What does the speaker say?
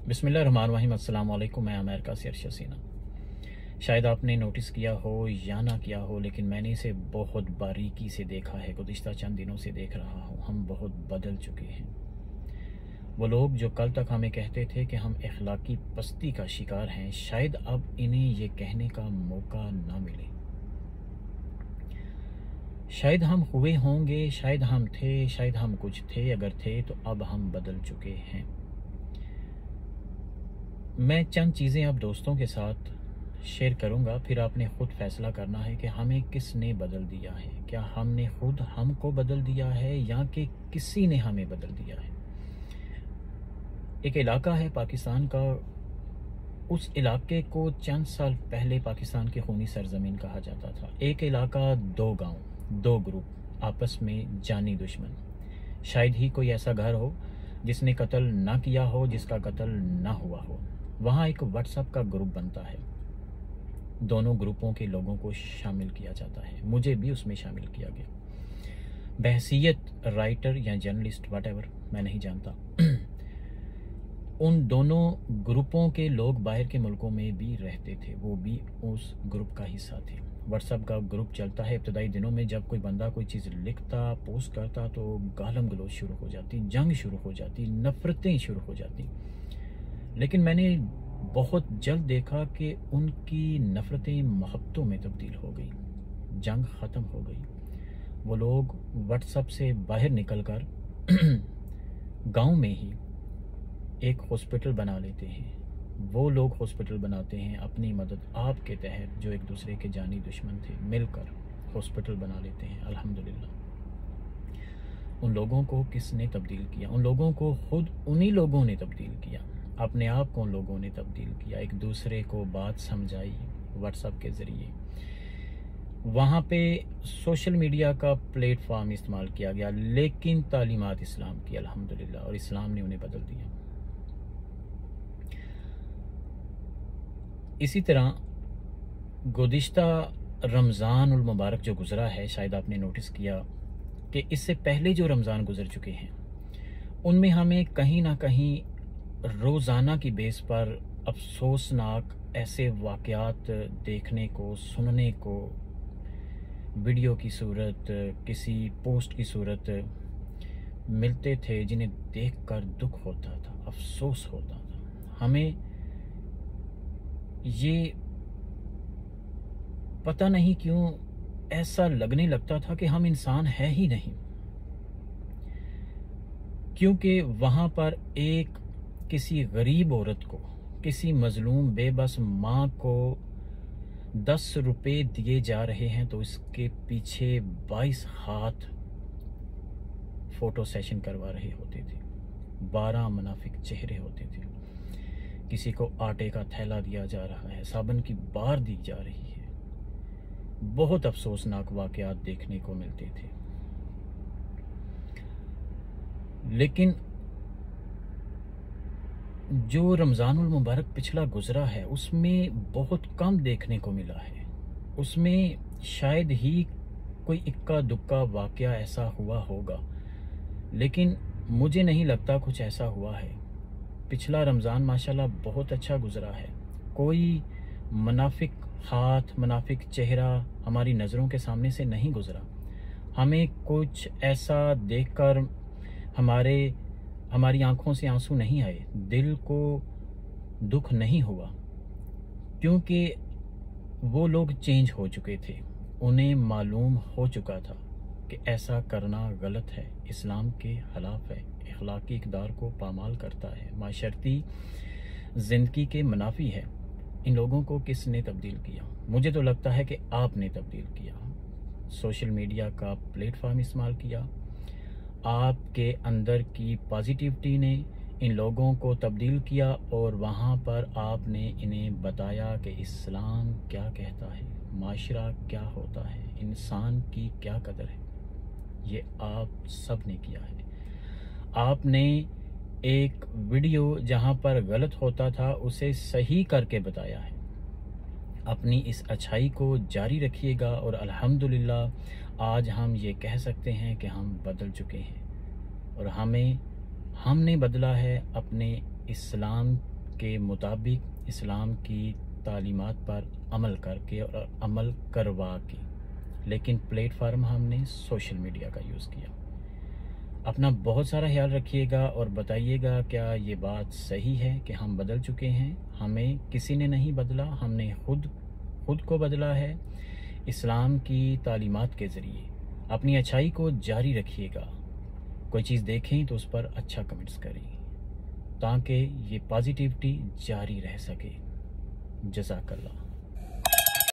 बिस्मिल्लाहिर्रहमानिर्रहीम। अस्सलाम वालेकुम। मैं अमेरिका से अरशद सीना। शायद आपने नोटिस किया हो या ना किया हो, लेकिन मैंने इसे बहुत बारीकी से देखा है। गुज़िश्ता चंद दिनों से देख रहा हूँ। हम बहुत बदल चुके हैं। वो लोग जो कल तक हमें कहते थे कि हम अखलाकी पस्ती का शिकार हैं, शायद अब इन्हें ये कहने का मौका ना मिले। शायद हम हुए होंगे, शायद हम थे, शायद हम कुछ थे। अगर थे तो अब हम बदल चुके हैं। मैं चंद चीज़ें अब दोस्तों के साथ शेयर करूंगा, फिर आपने खुद फैसला करना है कि हमें किसने बदल दिया है। क्या हमने खुद हमको बदल दिया है या कि किसी ने हमें बदल दिया है। एक इलाका है पाकिस्तान का, उस इलाके को चंद साल पहले पाकिस्तान की खूनी सरजमीन कहा जाता था। एक इलाका, दो गांव, दो ग्रुप, आपस में जानी दुश्मन। शायद ही कोई ऐसा घर हो जिसने कत्ल ना किया हो, जिसका कत्ल ना हुआ हो। वहाँ एक व्हाट्सएप का ग्रुप बनता है, दोनों ग्रुपों के लोगों को शामिल किया जाता है। मुझे भी उसमें शामिल किया गया। बहसीयत राइटर या जर्नलिस्ट, व्हाटएवर, मैं नहीं जानता। उन दोनों ग्रुपों के लोग बाहर के मुल्कों में भी रहते थे, वो भी उस ग्रुप का हिस्सा थे। व्हाट्सएप का ग्रुप चलता है। इब्तदाई दिनों में जब कोई बंदा कोई चीज़ लिखता, पोस्ट करता, तो गालम गलोच शुरू हो जाती, जंग शुरू हो जाती, नफरतें शुरू हो जाती। लेकिन मैंने बहुत जल्द देखा कि उनकी नफरतें मोहब्बतों में तब्दील हो गई, जंग ख़त्म हो गई। वो लोग व्हाट्सएप से बाहर निकलकर गांव में ही एक हॉस्पिटल बना लेते हैं। वो लोग हॉस्पिटल बनाते हैं अपनी मदद आप के तहत, जो एक दूसरे के जानी दुश्मन थे, मिलकर हॉस्पिटल बना लेते हैं। अल्हम्दुलिल्लाह। उन लोगों को किसने तब्दील किया? उन लोगों को खुद उन्हीं लोगों ने तब्दील किया। अपने आप को उन लोगों ने तब्दील किया, एक दूसरे को बात समझाई व्हाट्सएप के ज़रिए। वहाँ पे सोशल मीडिया का प्लेटफॉर्म इस्तेमाल किया गया, लेकिन तालीमात इस्लाम की, अल्हम्दुलिल्लाह, और इस्लाम ने उन्हें बदल दिया। इसी तरह गुज़िश्ता रमज़ान उल मुबारक जो गुज़रा है, शायद आपने नोटिस किया कि इससे पहले जो रमज़ान गुज़र चुके हैं, उनमें हमें कहीं ना कहीं रोज़ाना की बेस पर अफसोसनाक ऐसे वाक़यात देखने को, सुनने को, वीडियो की सूरत, किसी पोस्ट की सूरत मिलते थे, जिन्हें देखकर दुख होता था, अफसोस होता था। हमें ये पता नहीं क्यों ऐसा लगने लगता था कि हम इंसान है ही नहीं, क्योंकि वहाँ पर एक किसी गरीब औरत को, किसी मजलूम बेबस माँ को 10 रुपए दिए जा रहे हैं, तो इसके पीछे 22 हाथ फोटो सेशन करवा रहे होते थे। 12 मुनाफिक चेहरे होते थे। किसी को आटे का थैला दिया जा रहा है, साबुन की बार दी जा रही है। बहुत अफसोसनाक वाकयात देखने को मिलते थे। लेकिन जो रमज़ानुल मुबारक पिछला गुजरा है, उसमें बहुत कम देखने को मिला है। उसमें शायद ही कोई इक्का दुक्का वाकया ऐसा हुआ होगा, लेकिन मुझे नहीं लगता कुछ ऐसा हुआ है। पिछला रमज़ान माशाल्लाह बहुत अच्छा गुजरा है। कोई मुनाफिक हाथ, मुनाफिक चेहरा हमारी नज़रों के सामने से नहीं गुजरा। हमें कुछ ऐसा देखकर हमारी आंखों से आंसू नहीं आए, दिल को दुख नहीं हुआ, क्योंकि वो लोग चेंज हो चुके थे। उन्हें मालूम हो चुका था कि ऐसा करना गलत है, इस्लाम के खिलाफ है, अखलाकी इक़दार को पामाल करता है, माशरती ज़िंदगी के मुनाफी है। इन लोगों को किसने तब्दील किया? मुझे तो लगता है कि आपने तब्दील किया। सोशल मीडिया का प्लेटफॉर्म इस्तेमाल किया। आपके अंदर की पॉजिटिविटी ने इन लोगों को तब्दील किया, और वहाँ पर आपने इन्हें बताया कि इस्लाम क्या कहता है, माशरा क्या होता है, इंसान की क्या कदर है। ये आप सब ने किया है। आपने एक वीडियो जहाँ पर गलत होता था उसे सही करके बताया है। अपनी इस अच्छाई को जारी रखिएगा, और अल्हम्दुलिल्लाह आज हम ये कह सकते हैं कि हम बदल चुके हैं, और हमने बदला है अपने इस्लाम के मुताबिक इस्लाम की तालीमात पर अमल करके और अमल करवा के, लेकिन प्लेटफार्म हमने सोशल मीडिया का यूज़ किया। अपना बहुत सारा ख्याल रखिएगा और बताइएगा क्या ये बात सही है कि हम बदल चुके हैं। हमें किसी ने नहीं बदला, हमने खुद को बदला है इस्लाम की तालीमात के ज़रिए। अपनी अच्छाई को जारी रखिएगा। कोई चीज़ देखें तो उस पर अच्छा कमेंट्स करें ताकि ये पॉजिटिविटी जारी रह सके। जज़ाकल्लाह।